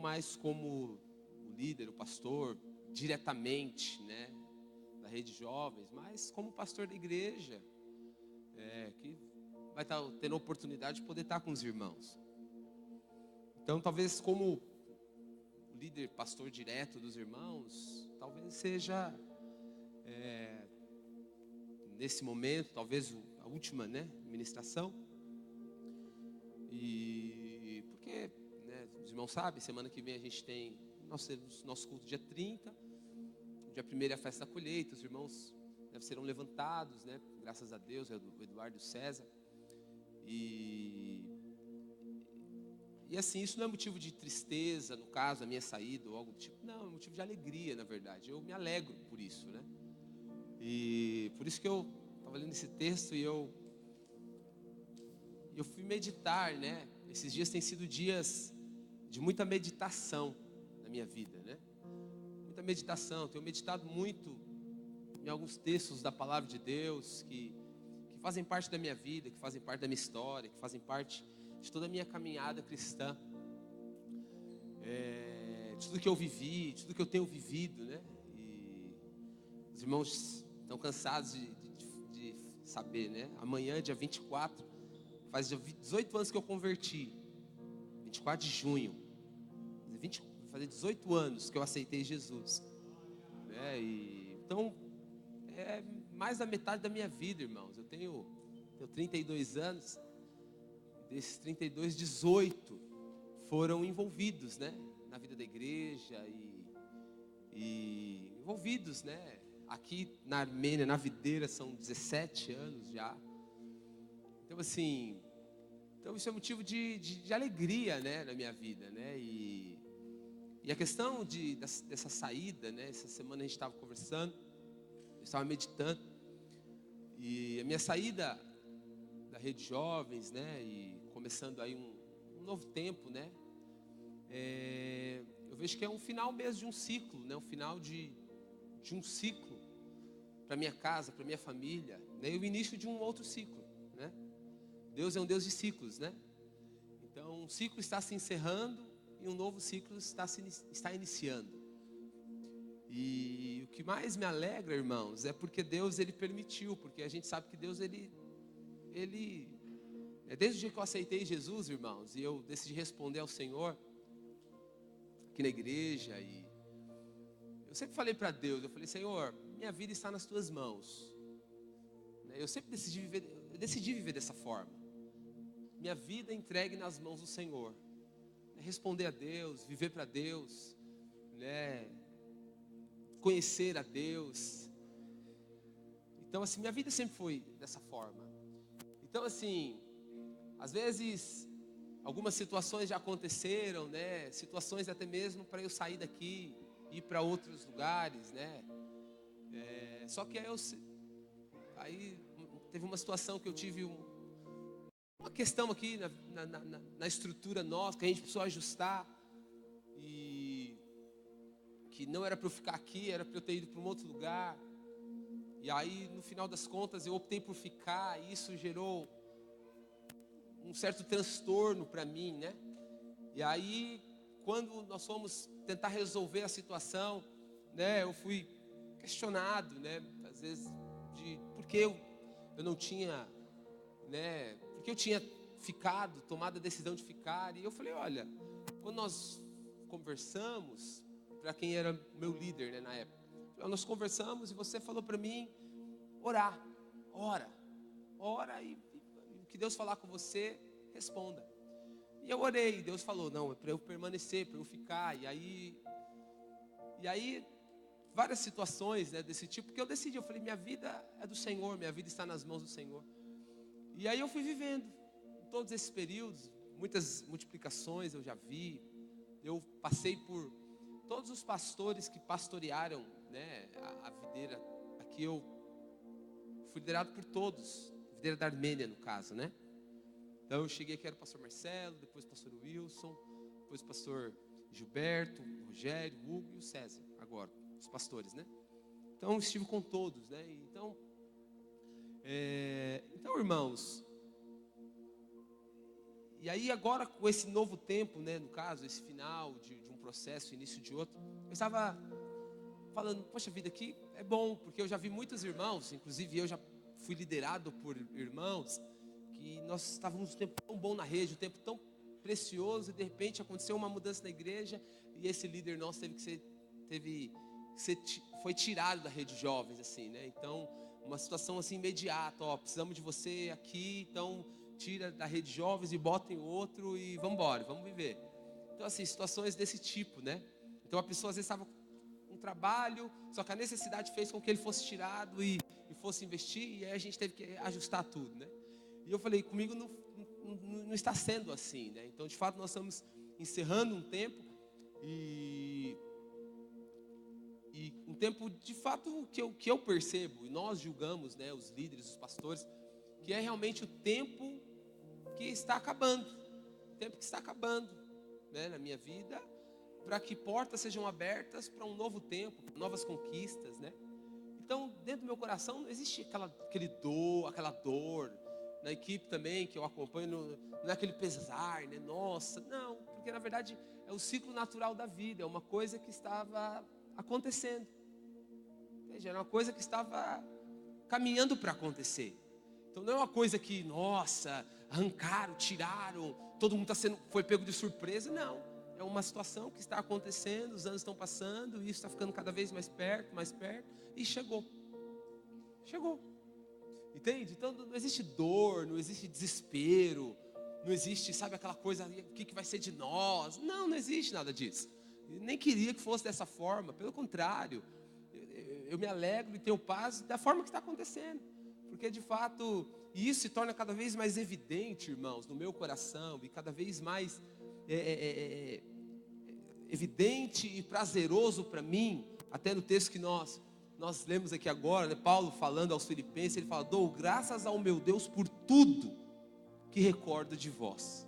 mais como o líder, o pastor, diretamente, né, da Rede Jovens, mas como pastor da igreja, que vai estar tendo a oportunidade de poder estar com os irmãos. Então, talvez como o líder, pastor direto dos irmãos, talvez seja nesse momento, talvez a última, né, ministração. E porque, né, os irmãos sabem, semana que vem a gente tem nosso culto dia 30, dia 1º é a festa da colheita, os irmãos serão levantados, né, graças a Deus, o Eduardo e o César. E assim, isso não é motivo de tristeza, no caso, a minha saída ou algo do tipo. Não, é motivo de alegria, na verdade. Eu me alegro por isso, né? E por isso que eu estava lendo esse texto e eu fui meditar, né? Esses dias têm sido dias de muita meditação na minha vida, né? Muita meditação. Tenho meditado muito em alguns textos da palavra de Deus que fazem parte da minha vida, que fazem parte da minha história, que fazem parte de toda a minha caminhada cristã, de tudo que eu vivi, de tudo que eu tenho vivido, né? E os irmãos estão cansados de saber, né? Amanhã, dia 24, faz 18 anos que eu converti, 24 de junho, vai fazer 18 anos que eu aceitei Jesus, né? E então, é mais da metade da minha vida, irmãos. Eu tenho 32 anos. Desses 32, 18 foram envolvidos, né, na vida da igreja e envolvidos, né, aqui na Armênia, na videira, são 17 anos já. Então, assim, isso é motivo de alegria, né, na minha vida, né, e a questão dessa saída, né, essa semana a gente estava conversando, eu estava meditando, e a minha saída da Rede Jovens, né, e começando aí um novo tempo, né, eu vejo que é um final mesmo de um ciclo, né, um final de um ciclo para minha casa, para minha família, né, e o início de um outro ciclo, né. Deus é um Deus de ciclos, né. Então, um ciclo está se encerrando e um novo ciclo está iniciando. E o que mais me alegra, irmãos, é porque Deus, ele permitiu, porque a gente sabe que Deus, ele desde o dia que eu aceitei Jesus, irmãos, e eu decidi responder ao Senhor aqui na igreja, e eu sempre falei para Deus, eu falei: Senhor, minha vida está nas tuas mãos. Eu sempre decidi viver dessa forma. Minha vida entregue nas mãos do Senhor. Responder a Deus, viver para Deus, né? Conhecer a Deus. Então, assim, minha vida sempre foi dessa forma. Então, assim, às vezes, algumas situações já aconteceram, né? Situações até mesmo para eu sair daqui, ir para outros lugares, né? Só que aí teve uma situação que eu tive uma questão aqui na estrutura nossa, que a gente precisou ajustar, e que não era para eu ficar aqui, era para eu ter ido para um outro lugar. E aí, no final das contas, eu optei por ficar, e isso gerou um certo transtorno para mim, né? E aí, quando nós fomos tentar resolver a situação, né, eu fui questionado, né, às vezes, de por que eu não tinha, né, porque eu tinha tomado a decisão de ficar. E eu falei: olha, quando nós conversamos, para quem era meu líder, né, na época, nós conversamos e você falou para mim orar, ora, e o que Deus falar com você, responda. E eu orei, e Deus falou: não, é para eu permanecer, para eu ficar. E aí várias situações, né, desse tipo, que eu decidi, eu falei: minha vida é do Senhor, minha vida está nas mãos do Senhor. E aí eu fui vivendo todos esses períodos, muitas multiplicações eu já vi. Eu passei por todos os pastores que pastorearam, né, a videira. Aqui eu fui liderado por todos, videira da Armênia, no caso, né. Então eu cheguei aqui, era o pastor Marcelo, depois o pastor Wilson, depois o pastor Gilberto, o Rogério, o Hugo e o César, agora, os pastores, né. Então eu estive com todos, né. Então, irmãos, e aí agora com esse novo tempo, né, no caso, esse final de um processo, início de outro, eu estava falando, poxa vida, aqui é bom, porque eu já vi muitos irmãos, inclusive eu já fui liderado por irmãos, que nós estávamos um tempo tão bom na rede, um tempo tão precioso, e de repente aconteceu uma mudança na igreja, e esse líder nosso foi tirado da rede de jovens, assim, né? Então, uma situação assim imediata, precisamos de você aqui, então tira da rede de jovens e bota em outro e vamos embora, vamos viver. Então, assim, situações desse tipo, né? Então, a pessoa às vezes estava com um trabalho, só que a necessidade fez com que ele fosse tirado e fosse investir, e aí a gente teve que ajustar tudo, né? E eu falei, comigo não está sendo assim, né? Então, de fato, nós estamos encerrando um tempo e um tempo, de fato, que eu percebo, e nós julgamos, né, os líderes, os pastores, que é realmente o tempo que está acabando, o tempo que está acabando, né, na minha vida, para que portas sejam abertas para um novo tempo, novas conquistas, né? Então, dentro do meu coração não existe aquela dor, na equipe também que eu acompanho, não é aquele pesar, né? Nossa, não, porque na verdade é o ciclo natural da vida, é uma coisa que estava acontecendo, entende? Era uma coisa que estava caminhando para acontecer. Então não é uma coisa que, nossa, arrancaram, tiraram, todo mundo foi pego de surpresa, não. É uma situação que está acontecendo, os anos estão passando, e isso está ficando cada vez mais perto, e chegou. Entende? Então não existe dor, não existe desespero, não existe, sabe, aquela coisa, o que vai ser de nós? Não existe nada disso. Eu nem queria que fosse dessa forma, pelo contrário, eu me alegro e tenho paz da forma que está acontecendo, porque de fato, isso se torna cada vez mais evidente, irmãos, no meu coração, e cada vez mais evidente e prazeroso para mim, até no texto que nós lemos aqui agora, né, Paulo falando aos Filipenses, ele fala, dou graças ao meu Deus por tudo que recordo de vós,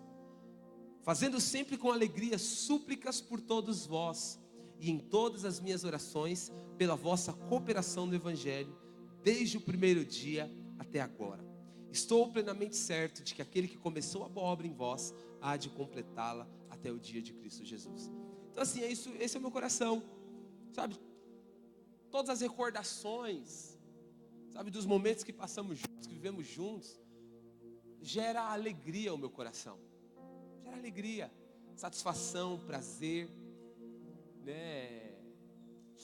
fazendo sempre com alegria súplicas por todos vós, e em todas as minhas orações, pela vossa cooperação no Evangelho, desde o primeiro dia até agora. Estou plenamente certo de que aquele que começou a boa obra em vós, há de completá-la até o dia de Cristo Jesus. Então assim, esse é o meu coração, sabe? Todas as recordações, sabe, dos momentos que passamos juntos, que vivemos juntos, gera alegria ao meu coração. Gera alegria, satisfação, prazer, né?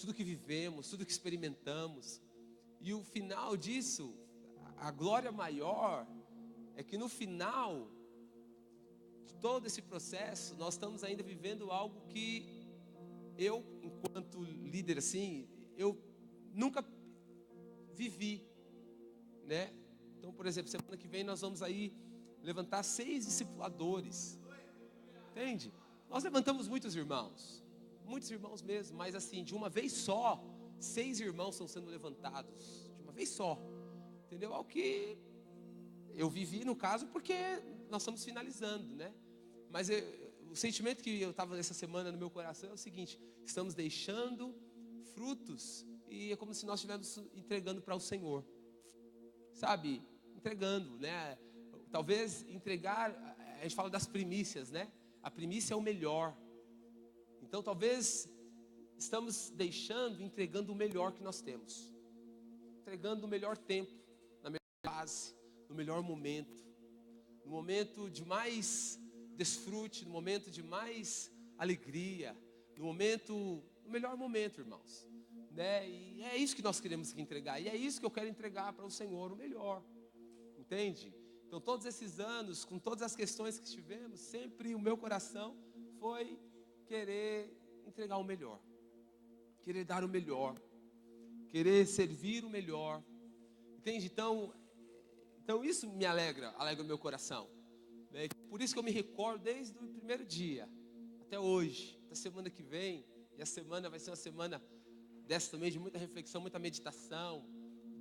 Tudo que vivemos, tudo que experimentamos. E o final disso, a glória maior, é que no final de todo esse processo, nós estamos ainda vivendo algo que eu, enquanto líder assim, eu nunca vivi, né? Então, por exemplo, semana que vem nós vamos aí levantar 6 discipuladores, entende? Nós levantamos muitos irmãos mesmo, mas assim, de uma vez só, 6 irmãos estão sendo levantados, de uma vez só, entendeu? Algo que eu vivi no caso, porque nós estamos finalizando, né? Mas o sentimento que eu estava nessa semana no meu coração é o seguinte: estamos deixando frutos, e é como se nós estivéssemos entregando para o Senhor, sabe? Entregando, né? Talvez entregar, a gente fala das primícias, né? A primícia é o melhor. Então talvez estamos entregando o melhor que nós temos, entregando o melhor tempo, na melhor fase, no melhor momento, no momento de mais desfrute, no momento de mais alegria, no melhor momento, irmãos, né? E é isso que nós queremos entregar, e é isso que eu quero entregar para o Senhor, o melhor, entende? Então todos esses anos, com todas as questões que tivemos, sempre o meu coração foi querer entregar o melhor, querer dar o melhor, querer servir o melhor, entende? Então isso me alegra o meu coração, né? Por isso que eu me recordo desde o primeiro dia até hoje, da semana que vem, e a semana vai ser uma semana dessa também de muita reflexão, muita meditação,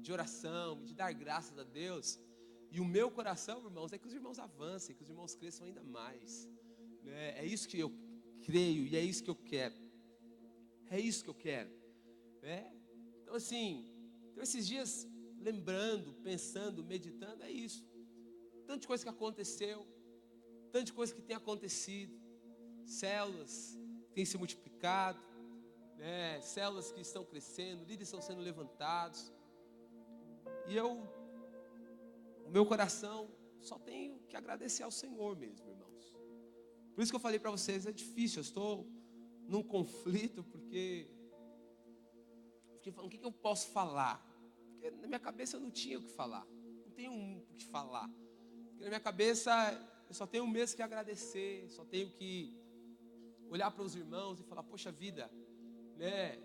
de oração, de dar graças a Deus. E o meu coração, irmãos, é que os irmãos avancem, que os irmãos cresçam ainda mais, né? É isso que eu creio e é isso que eu quero. É isso que eu quero, né? Então assim, esses dias lembrando, pensando, meditando, é isso. Tanta coisa que aconteceu, tanta coisa que tem acontecido, células, tem se multiplicado, né? Células que estão crescendo, líderes estão sendo levantados. E o meu coração só tenho que agradecer ao Senhor mesmo, irmãos. Por isso que eu falei para vocês, é difícil, eu estou num conflito, porque eu fiquei falando, o que eu posso falar? Porque na minha cabeça eu não tinha o que falar, não tenho o que falar. Porque na minha cabeça eu só tenho mesmo que agradecer, só tenho que olhar para os irmãos e falar, poxa vida, né?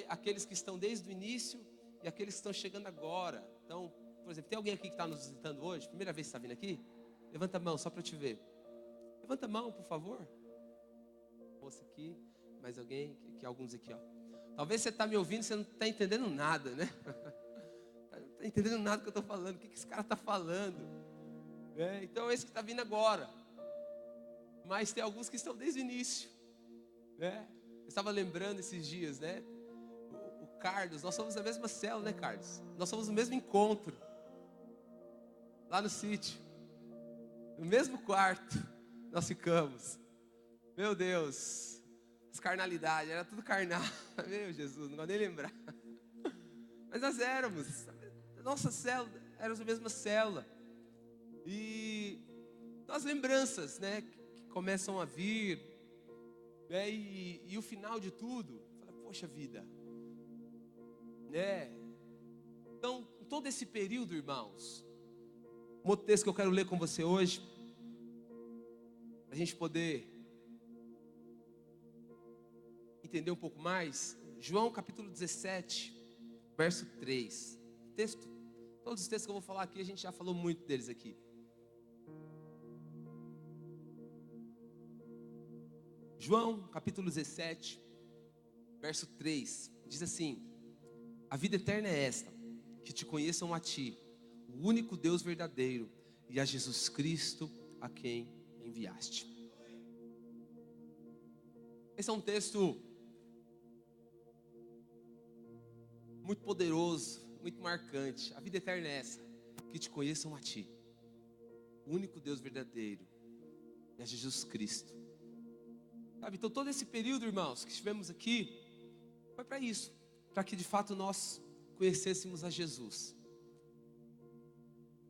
Aqueles que estão desde o início e aqueles que estão chegando agora. Então, por exemplo, tem alguém aqui que está nos visitando hoje? Primeira vez que está vindo aqui? Levanta a mão, só para eu te ver. Levanta a mão, por favor. Moça aqui, mais alguém? Aqui, alguns aqui, ó. Talvez você está me ouvindo e você não está entendendo nada, né? Não está entendendo nada que eu estou falando. O que esse cara está falando? Então, esse que está vindo agora. Mas tem alguns que estão desde o início, né? Eu estava lembrando esses dias, né? O Carlos, nós somos da mesma célula, né, Carlos? Nós somos no mesmo encontro. Lá no sítio. No mesmo quarto nós ficamos. Meu Deus. As carnalidades, era tudo carnal. Meu Jesus, não vou nem lembrar. Mas nós éramos. Nossa célula, éramos a mesma célula. E as lembranças, né, que começam a vir, né, e o final de tudo, poxa vida, né? Então, todo esse período, irmãos, um outro texto que eu quero ler com você hoje, para a gente poder entender um pouco mais, João capítulo 17, verso 3. Todos os textos que eu vou falar aqui, a gente já falou muito deles aqui. João capítulo 17, verso 3, diz assim: a vida eterna é esta, que te conheçam a ti, o único Deus verdadeiro, e a Jesus Cristo, a quem enviaste. Esse é um texto muito poderoso, muito marcante. A vida eterna é essa, que te conheçam a ti, o único Deus verdadeiro, e a Jesus Cristo. Sabe, então todo esse período, irmãos, que estivemos aqui, foi para isso, para que de fato nós conhecêssemos a Jesus,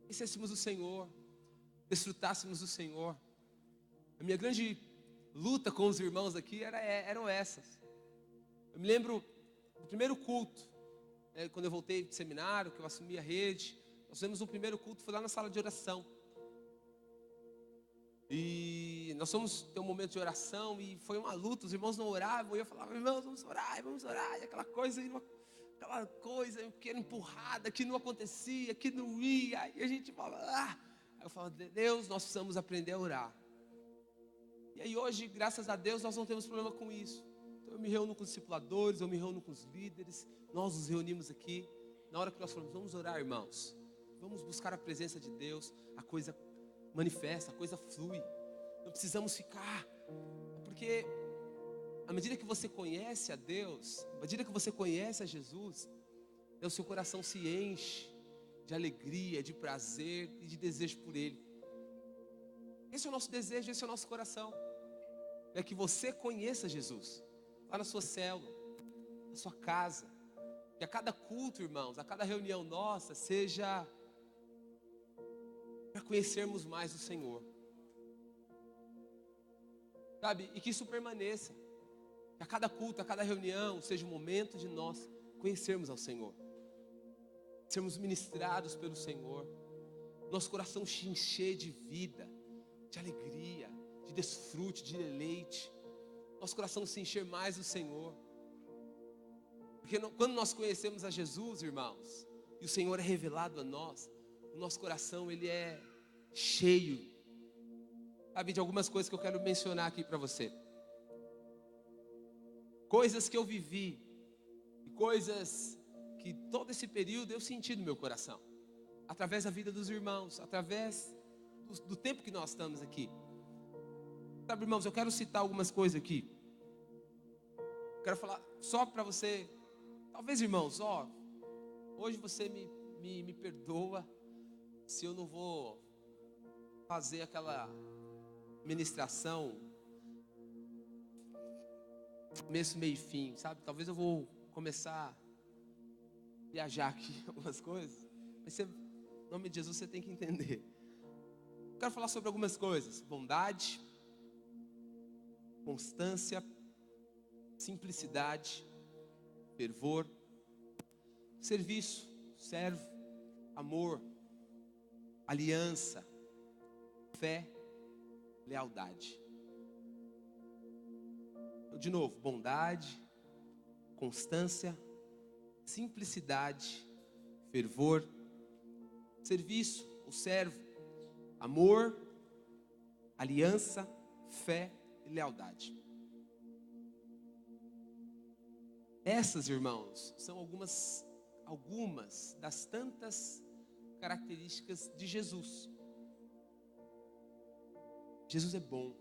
conhecêssemos o Senhor, desfrutássemos do Senhor. A minha grande luta com os irmãos aqui eram essas. Eu me lembro do primeiro culto, quando eu voltei do seminário, que eu assumi a rede, nós fizemos um primeiro culto, foi lá na sala de oração. E nós fomos ter um momento de oração e foi uma luta, os irmãos não oravam, e eu falava, irmãos, vamos orar, e aquela coisa, que era empurrada, que não acontecia, que não ia, e a gente falava, Aí eu falava, Deus, nós precisamos aprender a orar. E aí hoje, graças a Deus, nós não temos problema com isso. Então eu me reúno com os discipuladores, eu me reúno com os líderes, nós nos reunimos aqui, na hora que nós falamos, vamos orar, irmãos, vamos buscar a presença de Deus, a coisa manifesta, a coisa flui, não precisamos ficar, porque à medida que você conhece a Deus, à medida que você conhece a Jesus, o seu coração se enche de alegria, de prazer e de desejo por Ele. Esse é o nosso desejo, esse é o nosso coração, é que você conheça Jesus, lá na sua célula, na sua casa, que a cada culto, irmãos, a cada reunião nossa, seja para conhecermos mais o Senhor, sabe, e que isso permaneça, que a cada culto, a cada reunião, seja um momento de nós conhecermos ao Senhor, sermos ministrados pelo Senhor, nosso coração se encher de vida, de alegria, de desfrute, de deleite, nosso coração se encher mais do Senhor, porque quando nós conhecemos a Jesus, irmãos, e o Senhor é revelado a nós, o nosso coração, ele é cheio, sabe, de algumas coisas que eu quero mencionar aqui para você. Coisas que eu vivi, e coisas que todo esse período eu senti no meu coração, através da vida dos irmãos, através do tempo que nós estamos aqui. Sabe, irmãos, eu quero citar algumas coisas aqui. Quero falar só para você, talvez, irmãos, hoje você me perdoa se eu não vou fazer aquela ministração começo, meio e fim, sabe? Talvez eu vou começar a viajar aqui algumas coisas, mas você, em nome de Jesus, você tem que entender. Eu quero falar sobre algumas coisas: bondade, constância, simplicidade, fervor, serviço, servo, amor, aliança, fé, lealdade. De novo, bondade, constância, simplicidade, fervor, serviço, o servo, amor, aliança, fé e lealdade. Essas, irmãos, são algumas das tantas características de Jesus. Jesus é bom.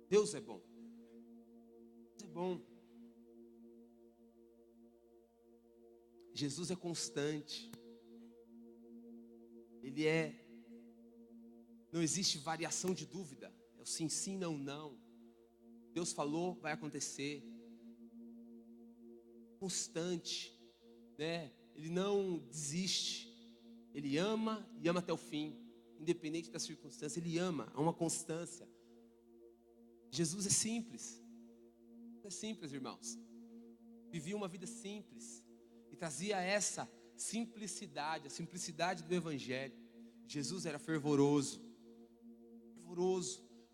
Deus é bom. Deus é bom. Jesus é constante. Não existe variação de dúvida. É o sim, sim, não, não. Deus falou, vai acontecer. Constante, né? Ele não desiste. Ele ama e ama até o fim, independente da circunstância. Ele ama, há uma constância. Jesus é simples. É simples, irmãos. Vivia uma vida simples e trazia essa simplicidade, a simplicidade do Evangelho. Jesus era fervoroso.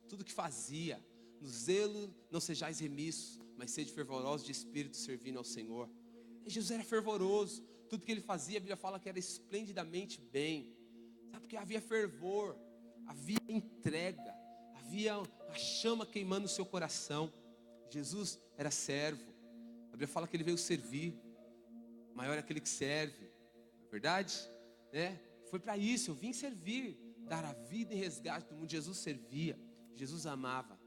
Tudo que fazia, no zelo não sejais remissos, mas sede fervorosos de espírito, servindo ao Senhor. E Jesus era fervoroso. Tudo que ele fazia, a Bíblia fala que era esplendidamente bem. Sabe, porque havia fervor, havia entrega, havia a chama queimando no seu coração. Jesus era servo. A Bíblia fala que ele veio servir. Maior é aquele que serve. Não é verdade? Né? Foi para isso, eu vim servir, dar a vida em resgate do mundo. Jesus servia, Jesus amava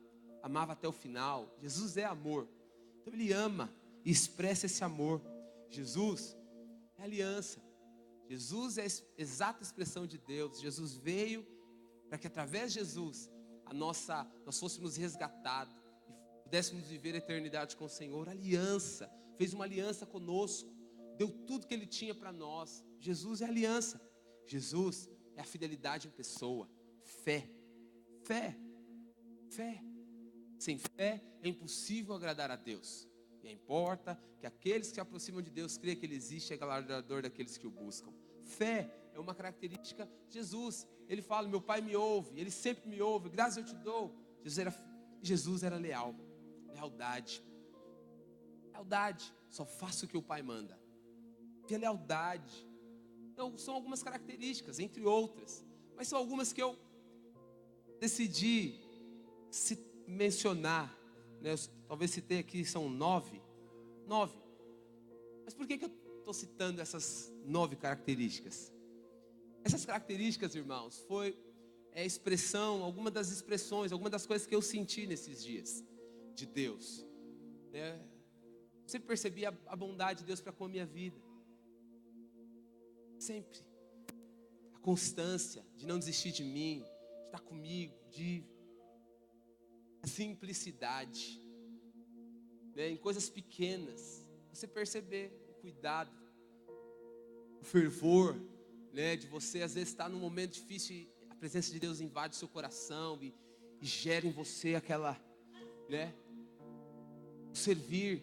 até o final. Jesus é amor. Então ele ama e expressa esse amor. Jesus é aliança. Jesus é a exata expressão de Deus. Jesus veio para que através de Jesus nós fôssemos resgatados e pudéssemos viver a eternidade com o Senhor. Aliança, fez uma aliança conosco, deu tudo que ele tinha para nós. Jesus é aliança. Jesus é a fidelidade em pessoa. Fé. Sem fé é impossível agradar a Deus. E importa que aqueles que se aproximam de Deus creem que Ele existe e é galardoador daqueles que o buscam. Fé é uma característica de Jesus. Ele fala, meu Pai me ouve, Ele sempre me ouve, graças eu te dou. Jesus era leal. Lealdade, só faço o que o Pai manda. Ter lealdade. Então são algumas características, entre outras, mas são algumas que eu decidi mencionar, né? Talvez citei aqui, são 9. Mas por que eu estou citando essas 9 características? Essas características, irmãos, alguma das expressões, alguma das coisas que eu senti nesses dias de Deus, né? Eu sempre percebi a bondade de Deus para com a minha vida. Sempre. A constância de não desistir de mim, de estar comigo, a simplicidade, né? Em coisas pequenas, você perceber o cuidado, o fervor, né? De você às vezes estar num momento difícil e a presença de Deus invade o seu coração e gera em você aquela, né? O servir,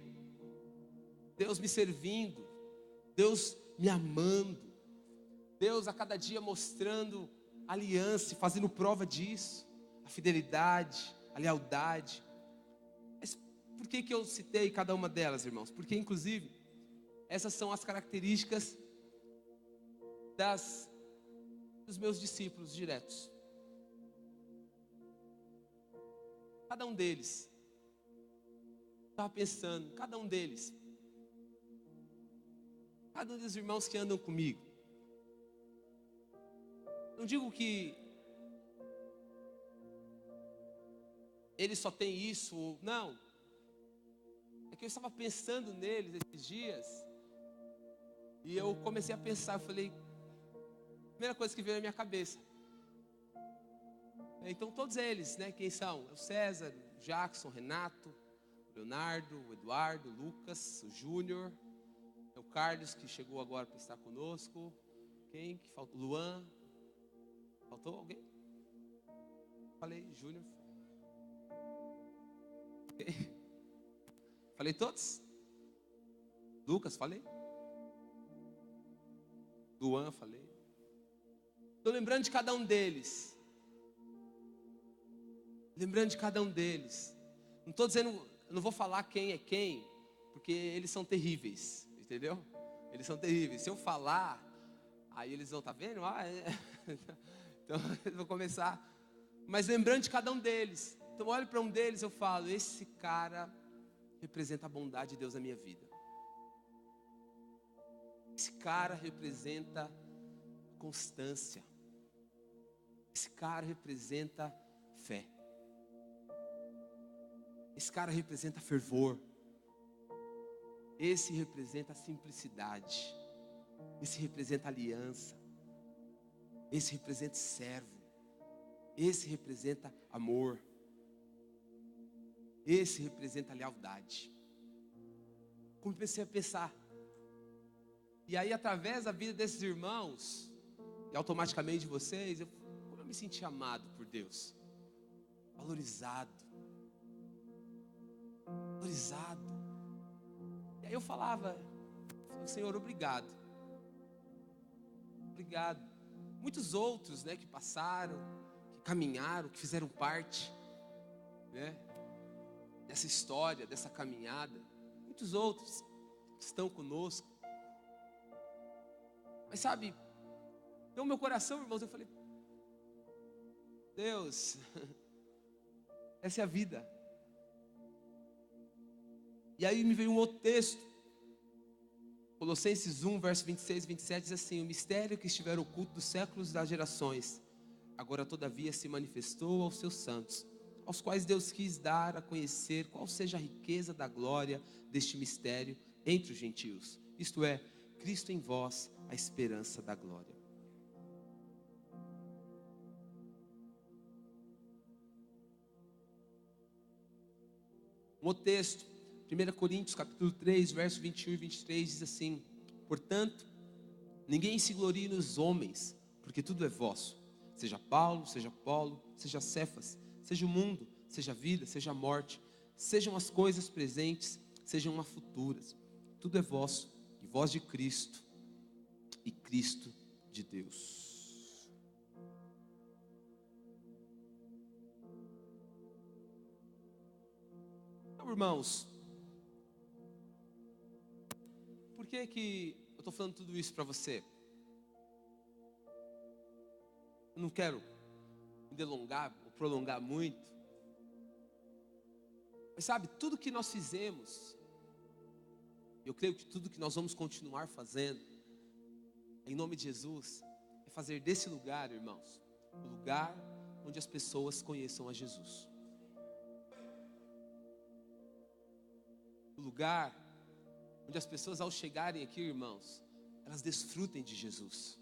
Deus me servindo, Deus me amando, Deus a cada dia mostrando aliança e fazendo prova disso, a fidelidade, a lealdade. Mas por que eu citei cada uma delas, irmãos? Porque inclusive essas são as características dos meus discípulos diretos. Cada um deles, estava pensando, cada um deles, cada um dos irmãos que andam comigo. Não digo que ele só tem isso, não. É que eu estava pensando neles esses dias e eu comecei a pensar, eu falei, primeira coisa que veio na minha cabeça. Então todos eles, né, quem são? O César, o Jackson, o Renato, o Leonardo, o Eduardo, o Lucas, o Júnior, o Carlos, que chegou agora para estar conosco. Quem que faltou? Luan. Faltou alguém? Falei, Júnior. Falei todos? Lucas, falei? Luan, falei? Estou lembrando de cada um deles. Lembrando de cada um deles. Não estou dizendo, não vou falar quem é quem, porque eles são terríveis, entendeu? Eles são terríveis. Se eu falar, aí eles vão, tá vendo? Então eles vão começar. Mas lembrando de cada um deles. Então eu olho para um deles e eu falo, esse cara representa a bondade de Deus na minha vida. Esse cara representa constância. Esse cara representa fé. Esse cara representa fervor. Esse representa simplicidade. Esse representa aliança. Esse representa servo. Esse representa amor. Esse representa lealdade. Comecei a pensar. E aí, através da vida desses irmãos, e automaticamente de vocês, como eu me senti amado por Deus. Valorizado. Valorizado. E aí eu falava, Senhor, obrigado. Obrigado. Muitos outros, né, que passaram, que caminharam, que fizeram parte, né, dessa história, dessa caminhada. Muitos outros que estão conosco. Mas sabe, no meu coração, irmãos, eu falei, Deus, essa é a vida. E aí me veio um outro texto, Colossenses 1, verso 26 e 27, diz assim: o mistério que estiver oculto dos séculos das gerações, agora todavia se manifestou aos seus santos, aos quais Deus quis dar a conhecer qual seja a riqueza da glória deste mistério entre os gentios, isto é, Cristo em vós, a esperança da glória. Um outro texto, 1 Coríntios capítulo 3, verso 21 e 23, diz assim: portanto, ninguém se glorie nos homens, porque tudo é vosso, seja Paulo, seja Apolo, seja Cefas, seja o mundo, seja a vida, seja a morte, sejam as coisas presentes, sejam as futuras, tudo é vosso, e vós de Cristo, e Cristo de Deus. Então, irmãos, por que eu estou falando tudo isso para você? Eu não quero me delongar ou prolongar muito, mas sabe, tudo que nós fizemos, eu creio que tudo que nós vamos continuar fazendo, em nome de Jesus, é fazer desse lugar, irmãos, o lugar onde as pessoas conheçam a Jesus. O lugar onde as pessoas, ao chegarem aqui, irmãos, elas desfrutem de Jesus.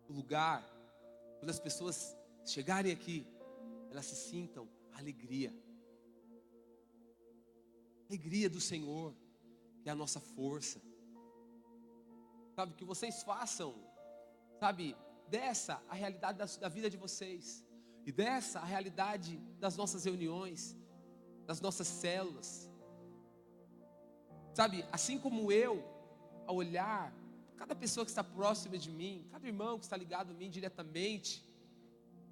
O lugar onde as pessoas chegarem aqui, elas se sintam alegria. Alegria do Senhor, que é a nossa força. Sabe, que vocês façam, sabe, dessa a realidade da vida de vocês. E dessa a realidade das nossas reuniões, das nossas células. Sabe, assim como eu, ao olhar cada pessoa que está próxima de mim, cada irmão que está ligado a mim diretamente,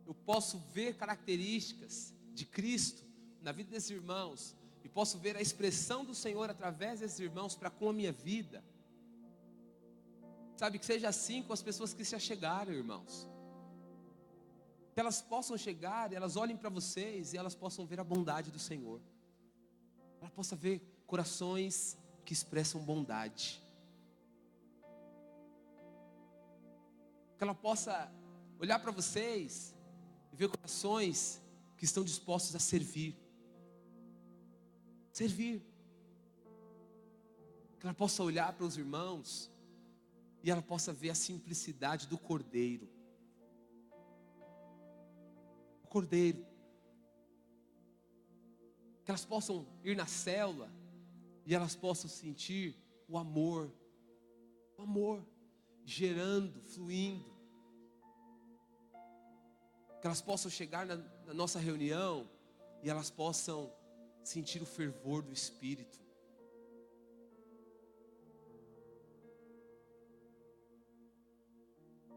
eu posso ver características de Cristo na vida desses irmãos, e posso ver a expressão do Senhor através desses irmãos para com a minha vida. Sabe, que seja assim com as pessoas que se achegaram, irmãos. Que elas possam chegar e elas olhem para vocês e elas possam ver a bondade do Senhor. Ela possa ver corações que expressam bondade. Que ela possa olhar para vocês e ver corações que estão dispostos a servir. Servir. Que ela possa olhar para os irmãos e ela possa ver a simplicidade do Cordeiro. O Cordeiro. Que elas possam ir na célula e elas possam sentir o amor gerando, fluindo. Que elas possam chegar na nossa reunião e elas possam sentir o fervor do Espírito.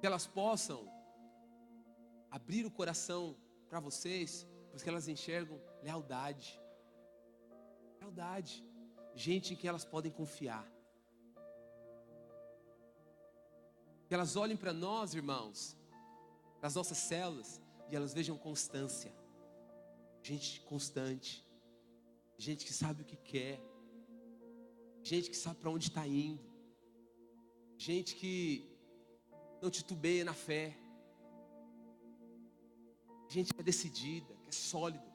Que elas possam abrir o coração para vocês, porque elas enxergam lealdade. Lealdade. Gente em quem elas podem confiar. Que elas olhem para nós, irmãos, para as nossas células, e elas vejam constância. Gente constante. Gente que sabe o que quer. Gente que sabe para onde está indo. Gente que não titubeia na fé. Gente que é decidida, que é sólido.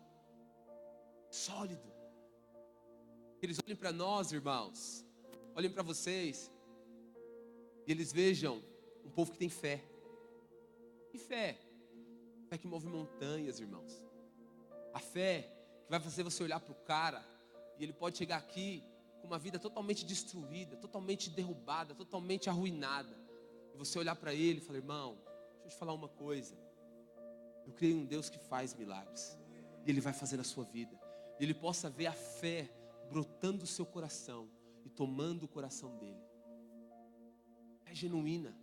Sólido. Eles olhem para nós, irmãos, olhem para vocês, e eles vejam um povo que tem fé. E fé? Fé que move montanhas, irmãos. A fé que vai fazer você olhar para o cara, e ele pode chegar aqui com uma vida totalmente destruída, totalmente derrubada, totalmente arruinada. E você olhar para ele e falar: irmão, deixa eu te falar uma coisa. Eu creio em um Deus que faz milagres. E Ele vai fazer na sua vida. E Ele possa ver a fé brotando do seu coração e tomando o coração dele. Fé genuína.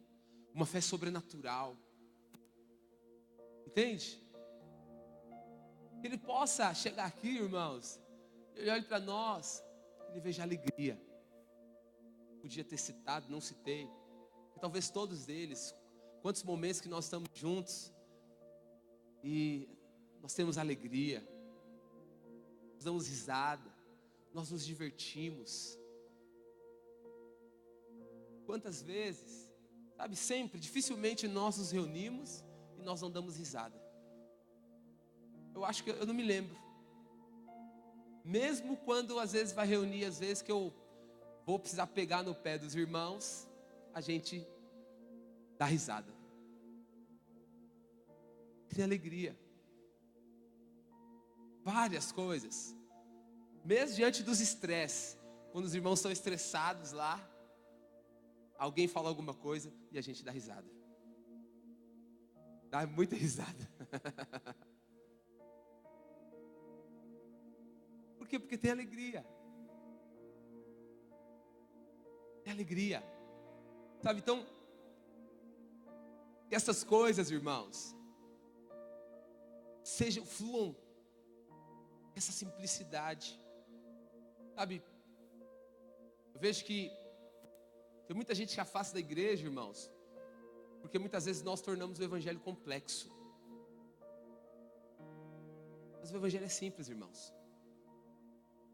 Uma fé sobrenatural. Entende? Que ele possa chegar aqui, irmãos, e ele olhe para nós, ele veja alegria. Podia ter citado, não citei. E talvez todos eles, quantos momentos que nós estamos juntos e nós temos alegria, nós damos risada, nós nos divertimos. Quantas vezes, sabe, sempre, dificilmente nós nos reunimos e nós não damos risada. Eu acho que eu não me lembro. Mesmo quando às vezes vai reunir, às vezes que eu vou precisar pegar no pé dos irmãos, a gente dá risada. Tem alegria. Várias coisas. Mesmo diante dos estresses, quando os irmãos estão estressados lá, alguém fala alguma coisa e a gente dá risada. Dá muita risada. Por quê? Porque tem alegria. Tem alegria. Sabe, então, que essas coisas, irmãos, fluam essa simplicidade. Sabe, eu vejo que tem muita gente que afasta da igreja, irmãos, porque muitas vezes nós tornamos o evangelho complexo. Mas o evangelho é simples, irmãos.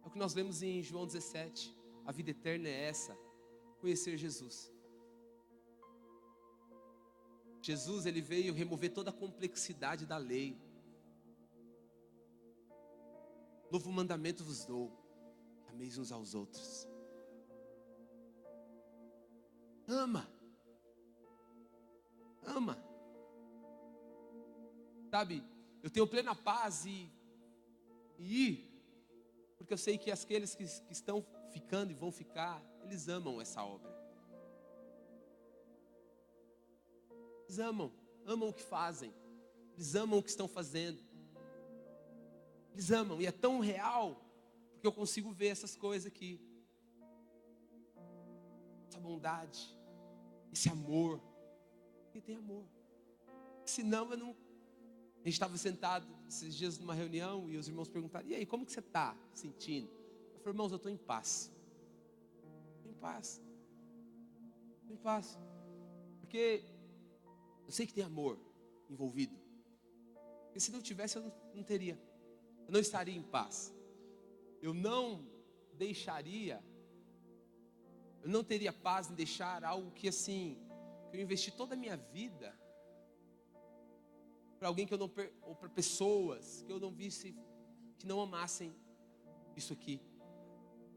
É o que nós lemos em João 17. A vida eterna é essa: conhecer Jesus. Jesus, ele veio remover toda a complexidade da lei. Novo mandamento vos dou: ameis uns aos outros. Ama. Ama. Sabe, eu tenho plena paz e ir, porque eu sei que aqueles que estão ficando e vão ficar, eles amam essa obra. Eles amam o que fazem. Eles amam o que estão fazendo. Eles amam, e é tão real, porque eu consigo ver essas coisas aqui. Essa bondade, esse amor. Porque tem amor. Senão eu não... A gente estava sentado esses dias numa reunião e os irmãos perguntaram: e aí, como que você está sentindo? Eu falei: irmãos, eu estou em paz. Estou em paz. Estou em paz. Porque eu sei que tem amor envolvido. Porque se não tivesse, eu não teria. Eu não estaria em paz. Eu não teria paz em deixar algo que assim, que eu investi toda a minha vida para alguém que eu não, ou para pessoas que eu não visse, que não amassem isso aqui.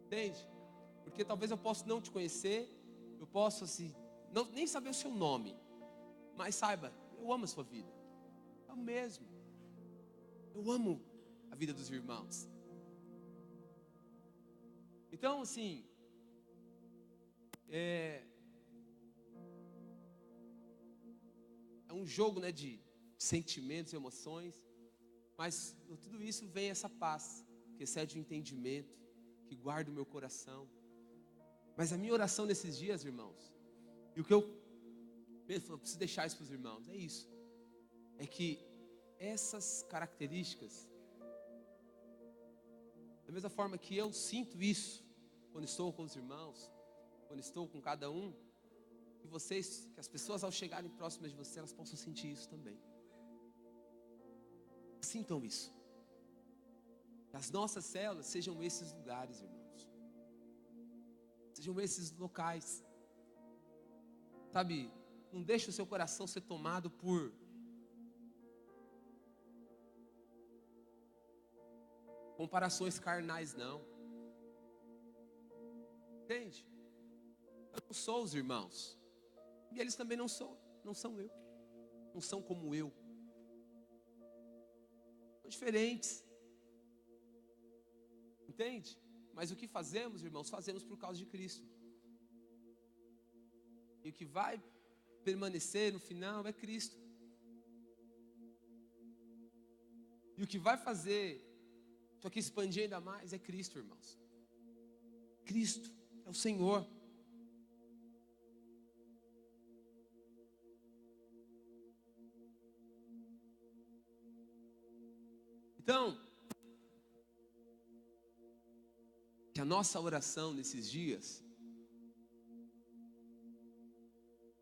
Entende? Porque talvez eu possa não te conhecer, eu posso assim, nem saber o seu nome, mas saiba, eu amo a sua vida. Eu amo mesmo. Eu amo a vida dos irmãos. Então, assim, é um jogo, né, de sentimentos, emoções, mas tudo isso vem essa paz, que excede o entendimento, que guarda o meu coração. Mas a minha oração nesses dias, irmãos, e o que eu preciso deixar isso para os irmãos, é isso. É que essas características, da mesma forma que eu sinto isso, quando estou com os irmãos, quando estou com cada um, que as pessoas ao chegarem próximas de você, elas possam sentir isso também. Sintam isso. Que as nossas células sejam esses lugares, irmãos. Sejam esses locais. Sabe, não deixe o seu coração ser tomado por comparações carnais, não. Entende? Eu não sou os irmãos. E eles também não são eu. Não são como eu. São diferentes. Entende? Mas o que fazemos, irmãos, fazemos por causa de Cristo. E o que vai permanecer no final é Cristo. E o que vai fazer isso aqui expandir ainda mais é Cristo, irmãos. Cristo é o Senhor. Então, que a nossa oração nesses dias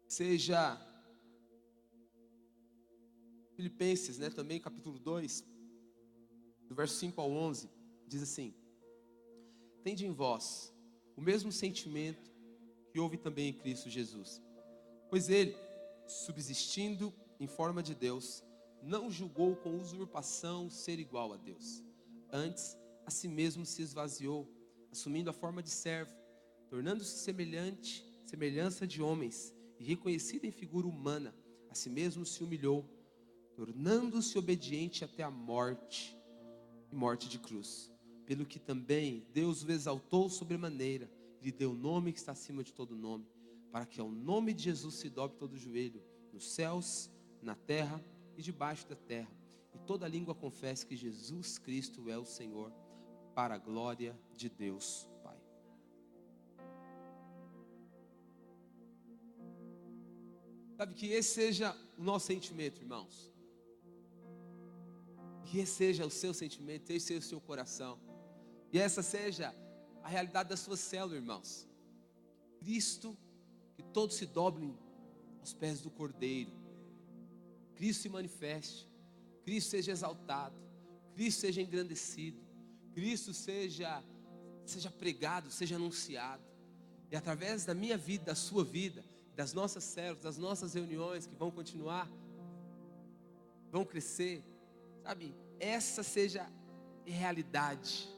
seja Filipenses, né, também capítulo 2, do verso 5 ao 11, diz assim: tende em vós o mesmo sentimento que houve também em Cristo Jesus, pois ele, subsistindo em forma de Deus, não julgou com usurpação ser igual a Deus. Antes, a si mesmo se esvaziou, assumindo a forma de servo, tornando-se semelhança de homens, e reconhecido em figura humana, a si mesmo se humilhou, tornando-se obediente até a morte, e morte de cruz. Pelo que também Deus o exaltou sobremaneira, lhe deu o nome que está acima de todo nome, para que ao nome de Jesus se dobre todo o joelho, nos céus, na terra e debaixo da terra, e toda língua confesse que Jesus Cristo é o Senhor, para a glória de Deus Pai. Sabe, que esse seja o nosso sentimento, irmãos. Que esse seja o seu sentimento, esse seja o seu coração. E essa seja a realidade da sua célula, irmãos. Cristo, que todos se dobrem aos pés do Cordeiro. Cristo se manifeste. Cristo seja exaltado. Cristo seja engrandecido. Cristo seja pregado, seja anunciado. E através da minha vida, da sua vida, das nossas células, das nossas reuniões que vão continuar, vão crescer, sabe? Essa seja a realidade,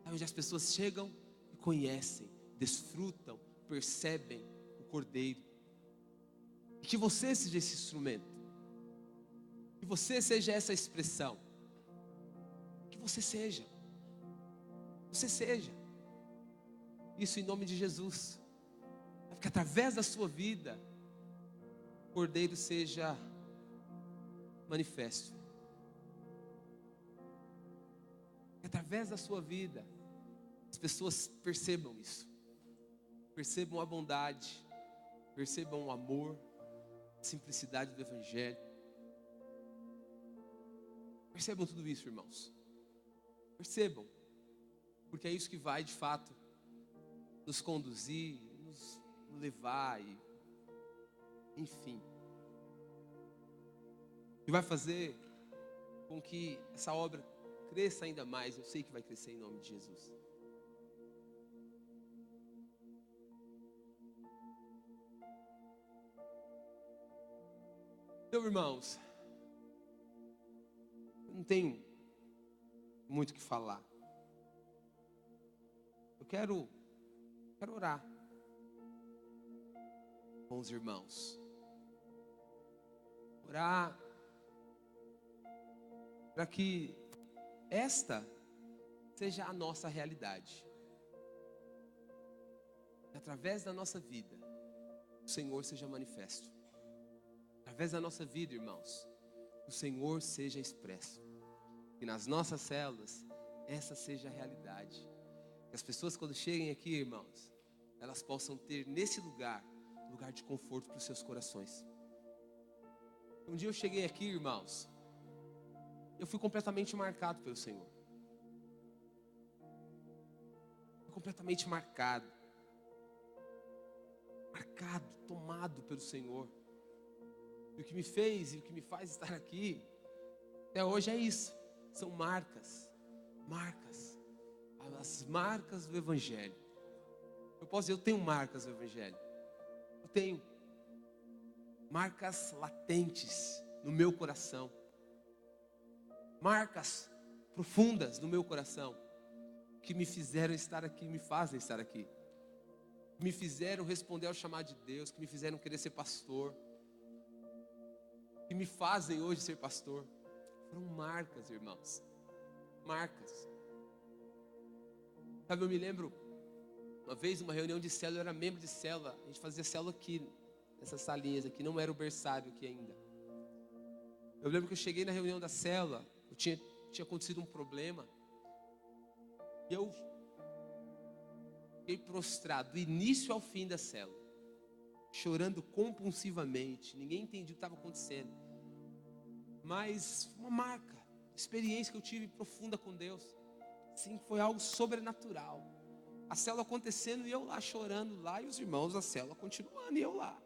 onde as pessoas chegam e conhecem, desfrutam, percebem o Cordeiro. E que você seja esse instrumento, que você seja essa expressão, que você seja isso em nome de Jesus. Que através da sua vida o Cordeiro seja manifesto. Que através da sua vida as pessoas percebam isso, percebam a bondade, percebam o amor, a simplicidade do Evangelho. Percebam tudo isso, irmãos. Percebam, porque é isso que vai de fato nos conduzir, nos levar, e enfim, e vai fazer com que essa obra cresça ainda mais. Eu sei que vai crescer em nome de Jesus. Então, irmãos, eu não tenho muito o que falar. Eu quero orar com os irmãos. Orar para que esta seja a nossa realidade. através da nossa vida, o Senhor seja manifesto. Através da nossa vida, irmãos, o Senhor seja expresso. E nas nossas células, essa seja a realidade. Que as pessoas, quando cheguem aqui, irmãos, elas possam ter nesse lugar de conforto para os seus corações. Um dia eu cheguei aqui, irmãos, eu fui completamente marcado pelo Senhor. Fui completamente marcado, tomado pelo Senhor. E o que me fez e o que me faz estar aqui até hoje é isso. São marcas, as marcas do Evangelho. Eu posso dizer, eu tenho marcas do Evangelho. Eu tenho marcas latentes no meu coração. Marcas profundas no meu coração. Que me fizeram estar aqui, me fazem estar aqui. Que me fizeram responder ao chamado de Deus. Que me fizeram querer ser pastor. Que me fazem hoje ser pastor. Foram marcas, irmãos. Marcas. Sabe, eu me lembro, uma vez, uma reunião de célula, eu era membro de célula. A gente fazia célula aqui, nessas salinhas aqui. Não era o berçário aqui ainda. Eu lembro que eu cheguei na reunião da célula. Tinha acontecido um problema. E eu fiquei prostrado, do início ao fim da célula. Chorando compulsivamente. Ninguém entendia o que estava acontecendo. Mas uma marca, experiência que eu tive profunda com Deus. Sim, foi algo sobrenatural. A célula acontecendo e eu lá chorando lá. E os irmãos da célula continuando e eu lá.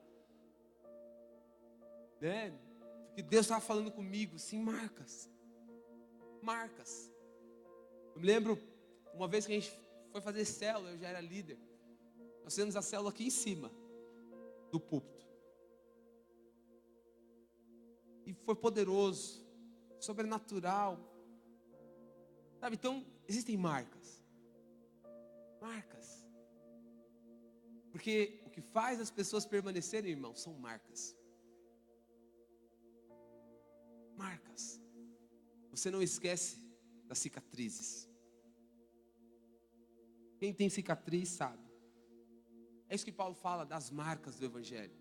Né? Porque Deus estava falando comigo, sim, marcas. Eu me lembro, uma vez que a gente foi fazer célula, eu já era líder. Nós fizemos a célula aqui em cima do púlpito. E foi poderoso, sobrenatural. Sabe, então, existem marcas. Porque o que faz as pessoas permanecerem, irmão, são marcas. Você não esquece das cicatrizes. Quem tem cicatriz sabe. É isso que Paulo fala das marcas do Evangelho.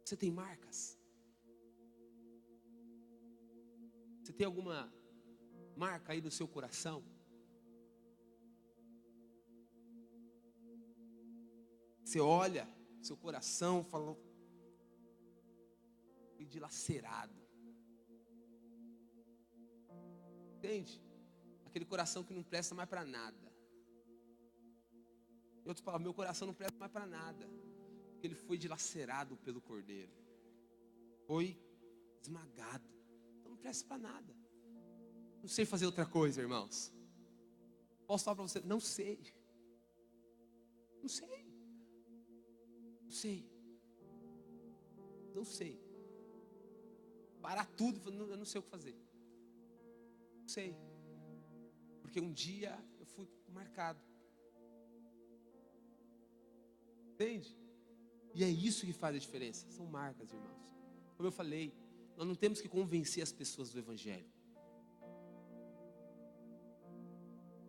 Você tem marcas? Você tem alguma marca aí no seu coração? Você olha, seu coração falou, foi dilacerado. Entende? Aquele coração que não presta mais para nada. E outros falam, meu coração não presta mais para nada. Porque ele foi dilacerado pelo Cordeiro. Foi esmagado. Então não presta para nada. Não sei fazer outra coisa, irmãos. Posso falar para você? Não sei. Parar tudo, eu não sei o que fazer. Não sei. Porque um dia eu fui marcado. Entende? E é isso que faz a diferença. São marcas, irmãos. Como eu falei, nós não temos que convencer as pessoas do Evangelho.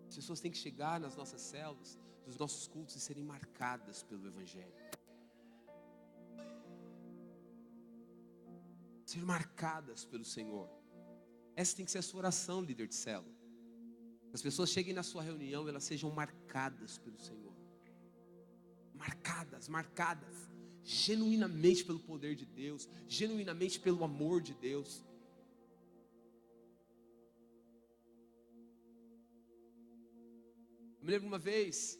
As pessoas têm que chegar nas nossas células, nos nossos cultos e serem marcadas pelo Evangelho. Ser marcadas pelo Senhor. Essa tem que ser a sua oração, líder de célula. As pessoas cheguem na sua reunião e elas sejam marcadas pelo Senhor. Marcadas. Genuinamente pelo poder de Deus. Genuinamente pelo amor de Deus. Eu me lembro uma vez,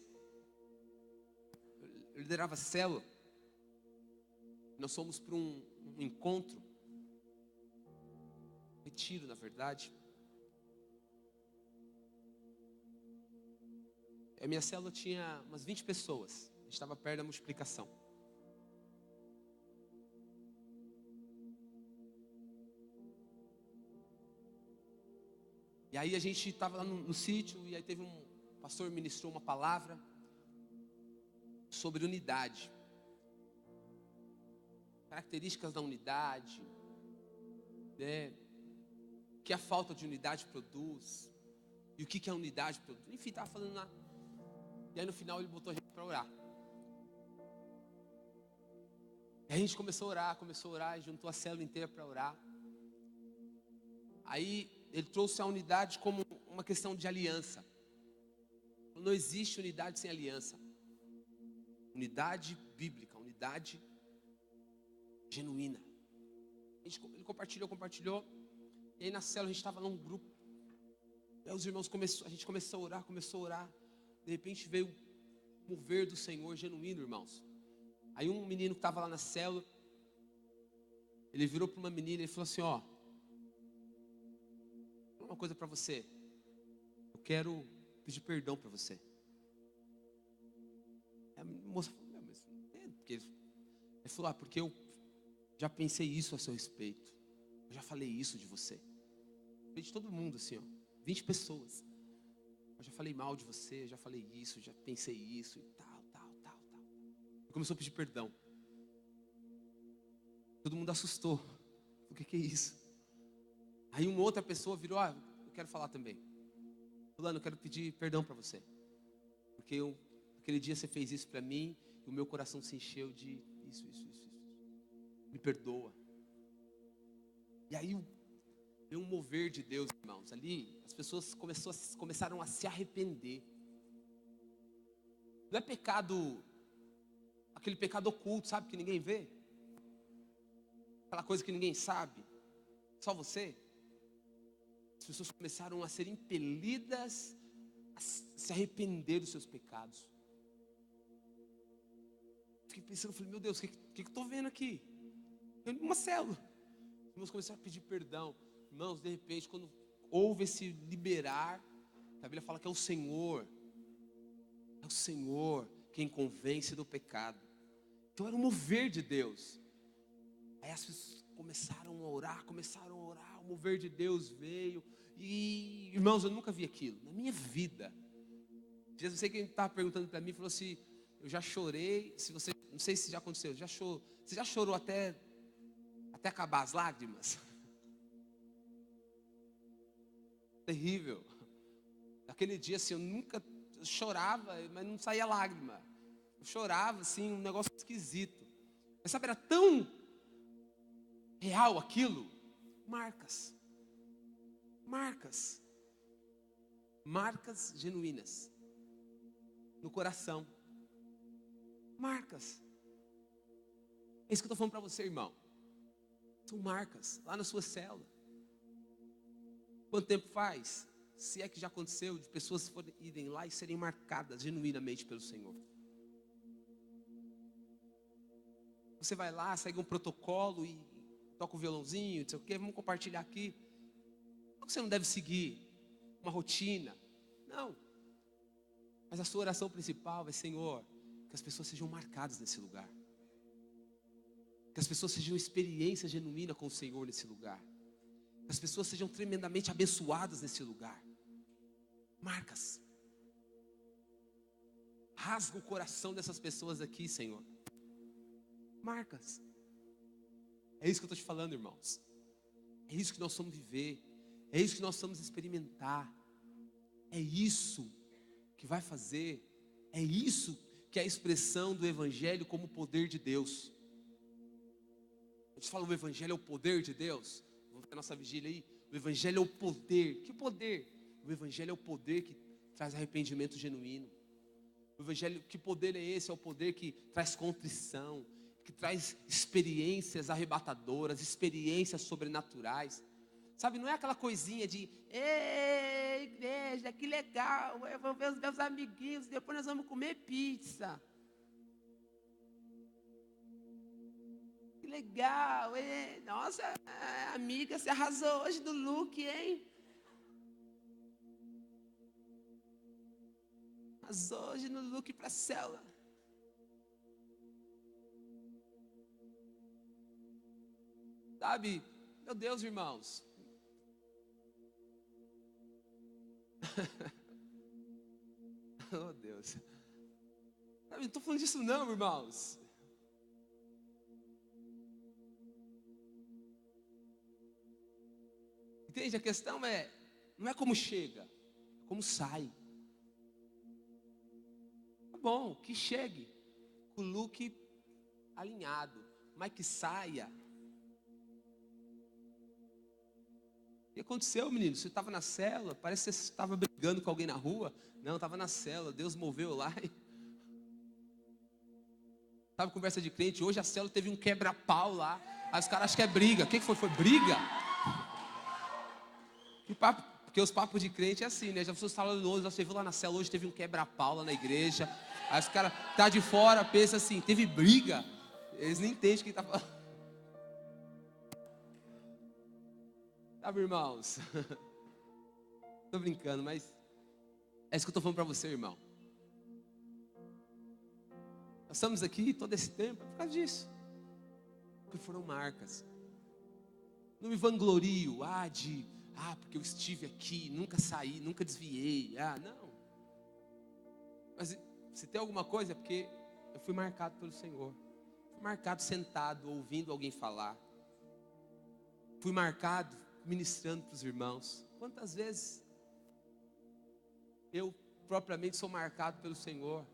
eu liderava a célula. Nós fomos para um encontro. Retiro, na verdade. A minha célula tinha umas 20 pessoas. A gente estava perto da multiplicação. E aí a gente estava lá no sítio. E aí teve um pastor ministrou uma palavra sobre unidade. Características da unidade, né? O que a falta de unidade produz. E o que a unidade produz. Enfim, estava falando lá. E aí no final ele botou a gente para orar. E a gente começou a orar, e juntou a célula inteira para orar. Aí ele trouxe a unidade como uma questão de aliança. Não existe unidade sem aliança. Unidade bíblica, unidade genuína. Ele compartilhou. E aí na célula a gente estava num grupo. E aí os irmãos a gente começou a orar. De repente veio o mover do Senhor genuíno, irmãos. Aí um menino que estava lá na célula, ele virou para uma menina e falou assim: ó, uma coisa para você. Eu quero pedir perdão para você. A moça falou: não, mas não entendo. Ele falou: porque eu já pensei isso a seu respeito. Eu já falei isso de você. De todo mundo assim, ó, 20 pessoas. Eu já falei mal de você, eu já falei isso, já pensei isso e tal. Ele começou a pedir perdão. Todo mundo assustou. O que é isso? Aí uma outra pessoa virou: eu quero falar também. Fulano, eu quero pedir perdão para você. Porque aquele dia você fez isso para mim e o meu coração se encheu de isso. Me perdoa. E aí veio um mover de Deus, irmãos. Ali as pessoas começaram a se arrepender. Não é pecado, aquele pecado oculto, sabe, que ninguém vê. Aquela coisa que ninguém sabe, só você. As pessoas começaram a ser impelidas a se arrepender dos seus pecados. Fiquei pensando, falei: meu Deus, o que eu estou vendo aqui? Uma célula. Os irmãos começaram a pedir perdão. Irmãos, de repente, quando houve esse liberar, a Bíblia fala que é o Senhor quem convence do pecado. Então era um mover de Deus. Aí as pessoas começaram a orar, o mover de Deus veio. E, irmãos, eu nunca vi aquilo na minha vida. Eu sei quem estava perguntando para mim, falou assim: eu já chorei, não sei se já aconteceu, você já chorou até acabar as lágrimas? Terrível. Naquele dia assim, eu chorava, mas não saía lágrima. Eu chorava assim, um negócio esquisito. Mas sabe, era tão real aquilo. Marcas genuínas no coração. Marcas. É isso que eu estou falando para você, irmão. São marcas lá na sua célula. Quanto tempo faz? Se é que já aconteceu de pessoas irem lá e serem marcadas genuinamente pelo Senhor. Você vai lá, segue um protocolo e toca o violãozinho, não sei o quê, vamos compartilhar aqui. Não que você não deve seguir uma rotina. Não. Mas a sua oração principal é: Senhor, que as pessoas sejam marcadas nesse lugar. Que as pessoas sejam experiência genuína com o Senhor nesse lugar. Que as pessoas sejam tremendamente abençoadas nesse lugar. Marcas. Rasga o coração dessas pessoas aqui, Senhor. Marcas. É isso que eu estou te falando, irmãos. É isso que nós vamos viver. É isso que nós vamos experimentar. É isso que vai fazer. É isso que é a expressão do Evangelho como poder de Deus. A gente fala: o Evangelho é o poder de Deus. Vamos ter a nossa vigília aí. O Evangelho é o poder. Que poder? O Evangelho é o poder que traz arrependimento genuíno. O Evangelho, que poder é esse? É o poder que traz contrição, que traz experiências arrebatadoras, experiências sobrenaturais. Sabe, não é aquela coisinha de: ei, igreja, que legal, eu vou ver os meus amiguinhos, depois nós vamos comer pizza. Que legal, hein? Nossa, amiga, você arrasou hoje no look, hein? Arrasou hoje no look para a célula. Sabe, meu Deus, irmãos. Oh, Deus. Sabe, não estou falando disso não, irmãos. Entende? A questão não é como chega, é como sai. bom, que chegue com o look alinhado, mas que saia. O que aconteceu, menino? Você estava na célula, parece que você estava brigando com alguém na rua. Não, estava na célula, Deus moveu lá. Sabe, conversa de crente, hoje a célula teve um quebra-pau lá. Aí os caras acham que é briga. O que foi? Foi briga? Que papo? Porque os papos de crente é assim, né? Já pessoas falam hoje, você viu lá na célula, hoje teve um quebra-pau lá na igreja. Aí os caras tá de fora, pensa assim, teve briga. Eles nem entendem o que está falando. Sabe, irmãos? Tô brincando, mas é isso que eu tô falando para você, irmão. Nós estamos aqui todo esse tempo por causa disso. Porque foram marcas. Não me vanglorio, porque eu estive aqui, nunca saí, nunca desviei. Não. Mas se tem alguma coisa é porque eu fui marcado pelo Senhor. Fui marcado sentado, ouvindo alguém falar. Fui marcado ministrando para os irmãos. Quantas vezes eu propriamente sou marcado pelo Senhor?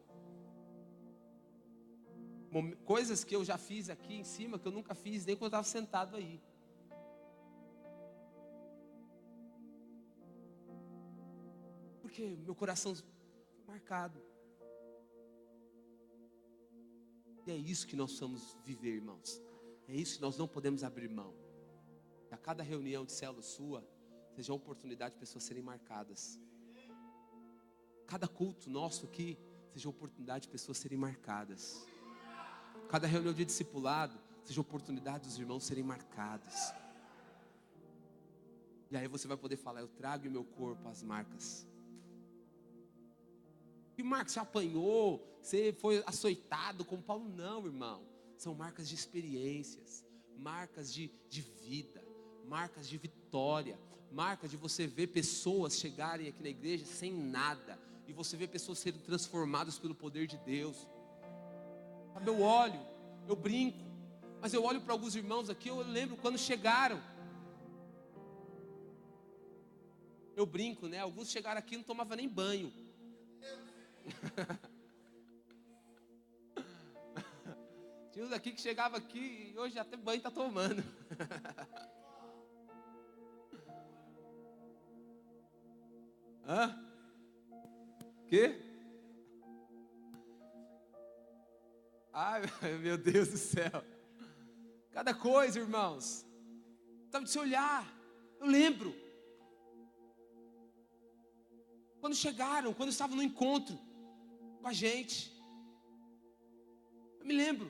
Coisas que eu já fiz aqui em cima, que eu nunca fiz nem quando eu estava sentado aí. Porque meu coração foi marcado. E é isso que nós precisamos viver, irmãos. É isso que nós não podemos abrir mão. A cada reunião de célula sua, seja uma oportunidade de pessoas serem marcadas. Cada culto nosso aqui, seja uma oportunidade de pessoas serem marcadas. Cada reunião de discipulado, seja uma oportunidade dos irmãos serem marcados. E aí você vai poder falar, eu trago em meu corpo as marcas. Que marca? Você apanhou, você foi açoitado como Paulo? Não, irmão. São marcas de experiências, marcas de vida, marcas de vitória, marcas de você ver pessoas chegarem aqui na igreja sem nada, e você ver pessoas serem transformadas pelo poder de Deus. Sabe, eu olho, eu brinco, mas eu olho para alguns irmãos aqui, eu lembro quando chegaram. Eu brinco, né? Alguns chegaram aqui e não tomavam nem banho. Tinha uns aqui que chegava aqui e hoje até banho está tomando. Quê? Ai, meu Deus do céu. Cada coisa, irmãos. Sabe, de se olhar. Eu lembro. Quando chegaram, quando estavam no encontro com a gente. Eu me lembro.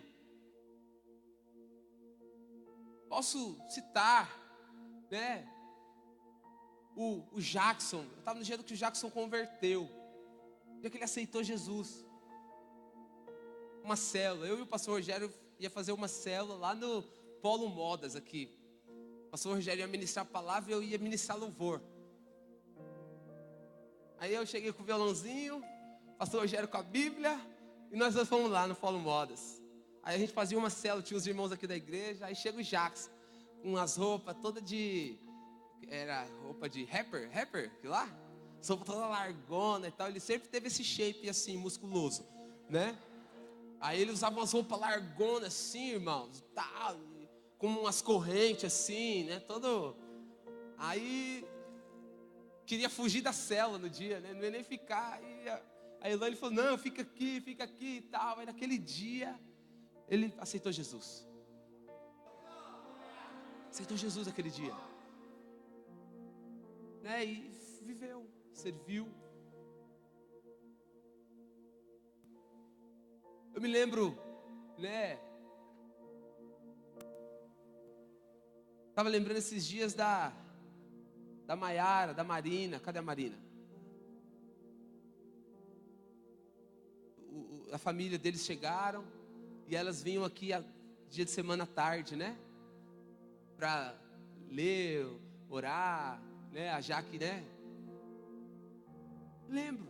Posso citar, né? O Jackson. Eu estava no dia que o Jackson converteu. No dia que ele aceitou Jesus. Uma célula. Eu e o pastor Rogério ia fazer uma célula lá no Polo Modas aqui. O pastor Rogério ia ministrar a palavra e eu ia ministrar louvor. Aí eu cheguei com o violãozinho, o pastor Rogério com a Bíblia, e nós dois fomos lá no Polo Modas. Aí a gente fazia uma célula, tinha os irmãos aqui da igreja, aí chega o Jackson, com as roupas todas era roupa de rapper, que lá? As roupas toda largona e tal, ele sempre teve esse shape assim, musculoso, né? Aí ele usava umas roupas largonas assim, irmãos, tal, com umas correntes assim, né? Todo. Aí queria fugir da célula no dia, né? Não ia nem ficar. Aí a Elaine falou: não, fica aqui e tal. Aí naquele dia ele aceitou Jesus. Aceitou Jesus naquele dia, né? E viveu, serviu. Eu me lembro, né? Estava lembrando esses dias da Maiara, da Marina. Cadê a Marina? A família deles chegaram e elas vinham aqui dia de semana à tarde, né? Para ler, orar, né? A Jaque, né? Lembro,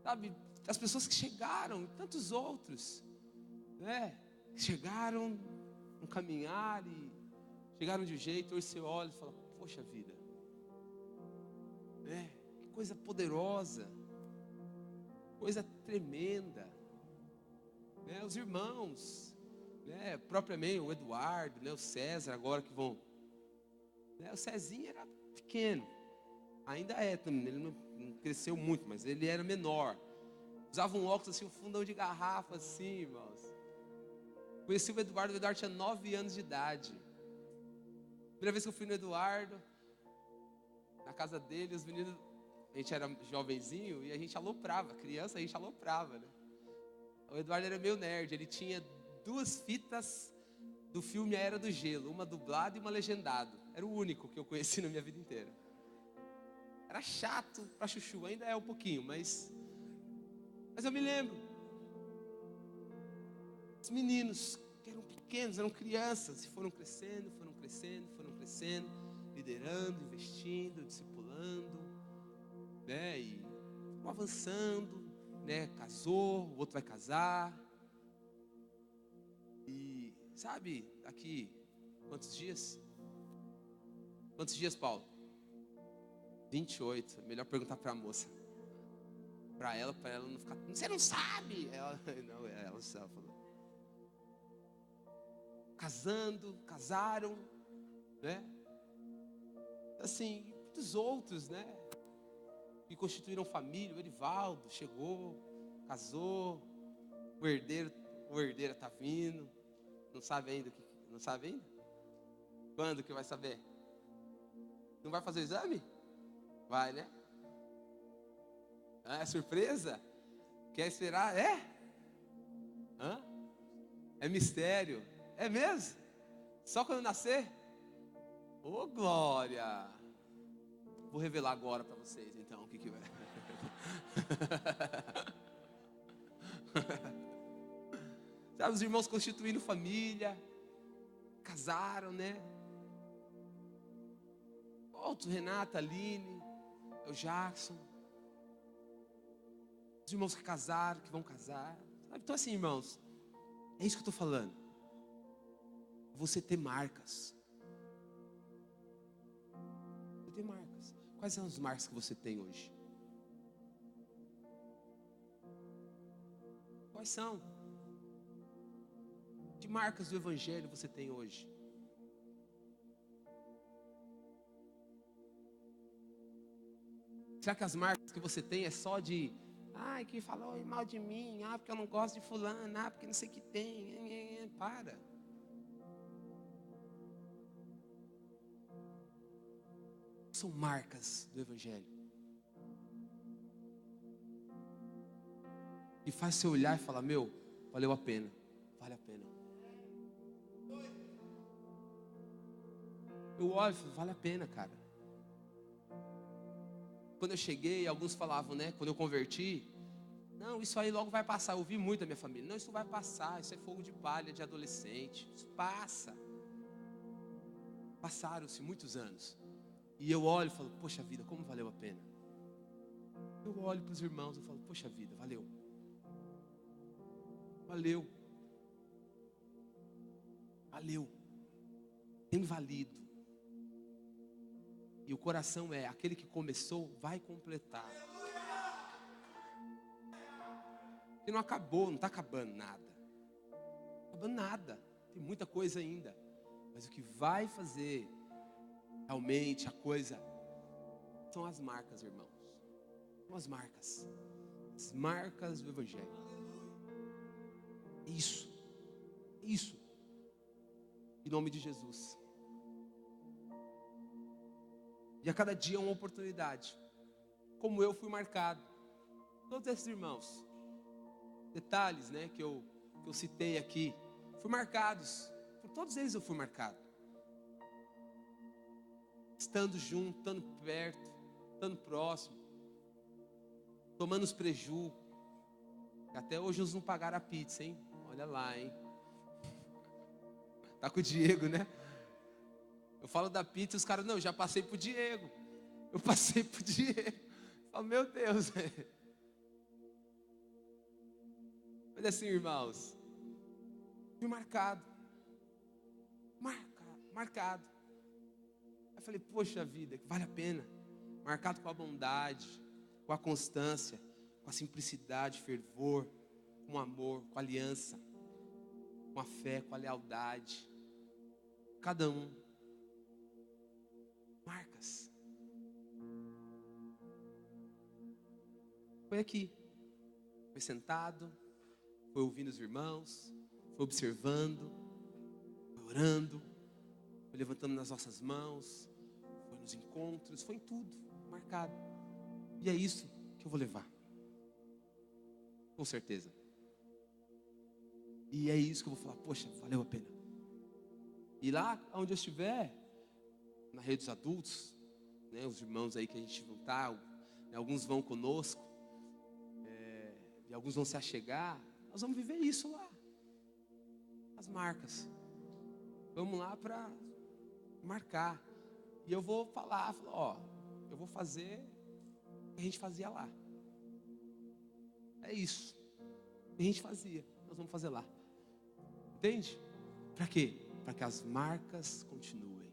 sabe? As pessoas que chegaram, e tantos outros, né? Chegaram no caminhar e chegaram de um jeito. Hoje você olha e fala: poxa vida, que coisa poderosa. Coisa tremenda, né? Os irmãos, né? Propriamente o Eduardo, né? O César, agora que vão, né? O Cezinho era pequeno, ainda é, ele não cresceu muito, mas ele era menor. Usava um óculos assim, um fundão de garrafa assim, irmãos. Conheci o Eduardo tinha 9 anos de idade. Primeira vez que eu fui no Eduardo, na casa dele, os meninos, a gente era jovenzinho e a gente aloprava, criança a gente aloprava, né? O Eduardo era meio nerd, ele tinha 2 fitas do filme A Era do Gelo, uma dublada e uma legendada. Era o único que eu conheci na minha vida inteira. Era chato pra chuchu, ainda é um pouquinho, mas eu me lembro. Os meninos que eram pequenos, eram crianças, e foram crescendo, liderando, investindo, discipulando, né? E foram avançando, né? Casou, o outro vai casar. E sabe, aqui, quantos dias? Quantos dias, Paulo? 28. Melhor perguntar para a moça. Para ela não ficar. Você não sabe? Ela falou. Casaram, né? Assim, muitos outros, né? Que constituíram família. O Erivaldo chegou, casou. O herdeiro está vindo. Não sabe ainda? Não sabe ainda? Quando que vai saber? Não vai fazer o exame? Vai, né? É surpresa? Quer esperar? É? Hã? É mistério. É mesmo? Só quando nascer? Ô, glória! Vou revelar agora para vocês, então, o que vai. Sabe, os irmãos constituindo família, casaram, né? Outro, Renata, Aline, o Jackson. Os irmãos que casaram, que vão casar. Sabe? Então assim, irmãos, é isso que eu estou falando. Você ter marcas. Você tem marcas. Quais são as marcas que você tem hoje? Quais são? Que marcas do Evangelho você tem hoje? Será que as marcas que você tem é só de... Ai, que falou mal de mim. Ah, porque eu não gosto de fulano. Ah, porque não sei o que tem. Para. São marcas do Evangelho. E faz você olhar e falar, meu, valeu a pena. Vale a pena. Eu olho e falo, vale a pena, cara. Quando eu cheguei, alguns falavam, né? Quando eu converti, não, isso aí logo vai passar. Eu ouvi muito da minha família. Não, isso vai passar. Isso é fogo de palha de adolescente. Isso passa. Passaram-se muitos anos. E eu olho e falo, poxa vida, como valeu a pena. Eu olho para os irmãos e falo, poxa vida, valeu. Valeu. Valeu. Tem valido. E o coração é, aquele que começou, vai completar. E não acabou, não está acabando nada. Não está acabando nada. Tem muita coisa ainda. Mas o que vai fazer realmente a coisa são as marcas, irmãos. São as marcas. As marcas do Evangelho. Isso. Isso. Em nome de Jesus. E a cada dia é uma oportunidade. Como eu fui marcado. Todos esses irmãos. Detalhes, né, que eu citei aqui. Fui marcados. Por todos eles eu fui marcado. Estando junto, estando perto, estando próximo. Tomando os preju. Até hoje uns não pagaram a pizza, hein? Olha lá, hein? Tá com o Diego, né? Eu falo da pizza e os caras, não, já passei pro Diego. Eu passei pro Diego. Eu falo, meu Deus. Mas assim, irmãos, fui marcado. Marcado. Aí eu falei, poxa vida, vale a pena. Marcado com a bondade, com a constância, com a simplicidade, fervor, com amor, com aliança, com a fé, com a lealdade. Cada um. Marcas. Foi aqui. Foi sentado, foi ouvindo os irmãos, foi observando, foi orando, foi levantando nas nossas mãos, foi nos encontros, foi em tudo, marcado. E é isso que eu vou levar. Com certeza. E é isso que eu vou falar, poxa, valeu a pena. E lá onde eu estiver, na rede dos adultos, né, os irmãos aí que a gente vão estar, né, alguns vão conosco, e alguns vão se achegar, nós vamos viver isso lá. As marcas. Vamos lá para marcar. E eu vou falar, ó, eu vou fazer o que a gente fazia lá. É isso. O que a gente fazia, nós vamos fazer lá. Entende? Para quê? Para que as marcas continuem.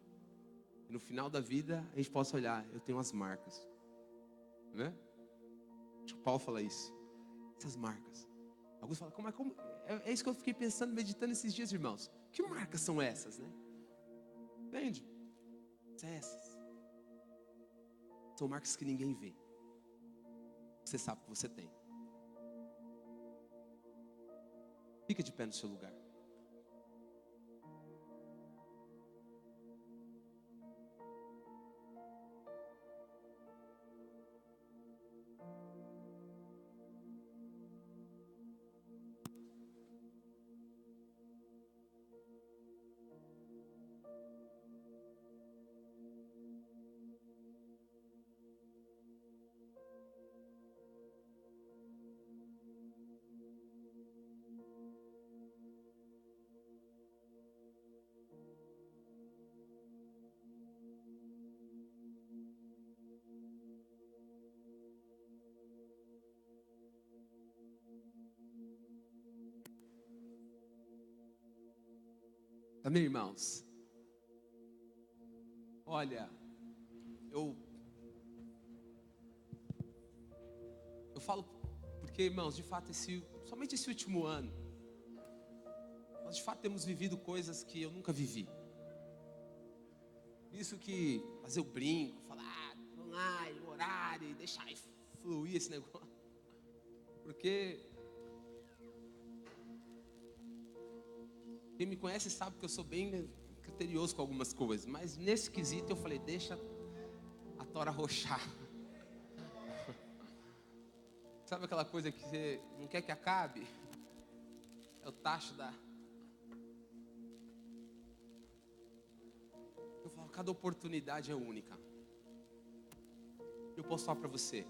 E no final da vida, a gente possa olhar, eu tenho as marcas. Né? Acho que Paulo fala isso. Essas marcas. Alguns falam, como? É isso que eu fiquei pensando, meditando esses dias, irmãos. Que marcas são essas, né? Entende? Essas. São marcas que ninguém vê. Você sabe que você tem. Fica de pé no seu lugar. Amém, irmãos? Olha, eu falo porque, irmãos, de fato, somente esse último ano, nós de fato temos vivido coisas que eu nunca vivi. Isso que fazer o brinco, falar, vamos lá, o horário, e deixar fluir esse negócio. Porque quem me conhece sabe que eu sou bem criterioso com algumas coisas, mas nesse quesito eu falei, deixa a tora roxar. Sabe aquela coisa que você não quer que acabe? É o tacho da... Eu falo, cada oportunidade é única. Eu posso falar para você,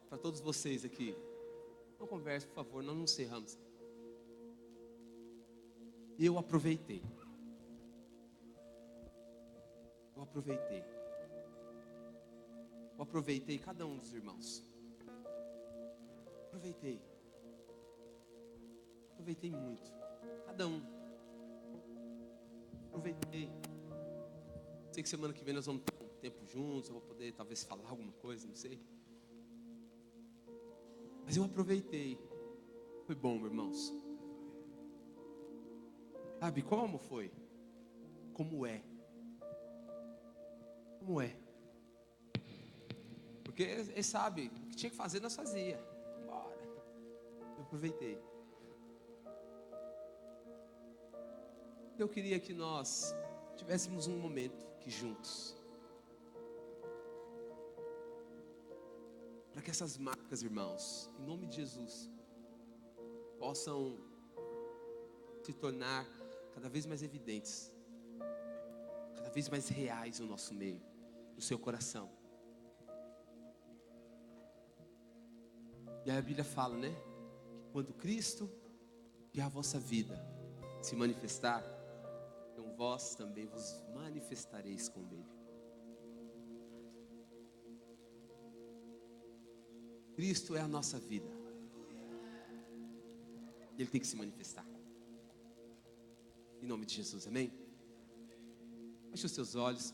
para todos vocês aqui, não converse, por favor, não nos encerramos. Eu aproveitei. Eu aproveitei cada um dos irmãos. Aproveitei muito. Cada um. Aproveitei. Sei que semana que vem nós vamos ter um tempo juntos, eu vou poder talvez falar alguma coisa, não sei. Mas eu aproveitei. Foi bom, irmãos. Sabe como foi? Como é? Como é? Porque ele sabe, o que tinha que fazer nós fazia. Bora. Eu aproveitei. Eu queria que nós tivéssemos um momento aqui juntos. Para que essas marcas, irmãos, em nome de Jesus, possam se tornar cada vez mais evidentes, cada vez mais reais no nosso meio, no seu coração. E aí a Bíblia fala, né? Que quando Cristo, que é a vossa vida, se manifestar, então vós também vos manifestareis com Ele. Cristo é a nossa vida. Ele tem que se manifestar. Em nome de Jesus, amém? Feche os seus olhos.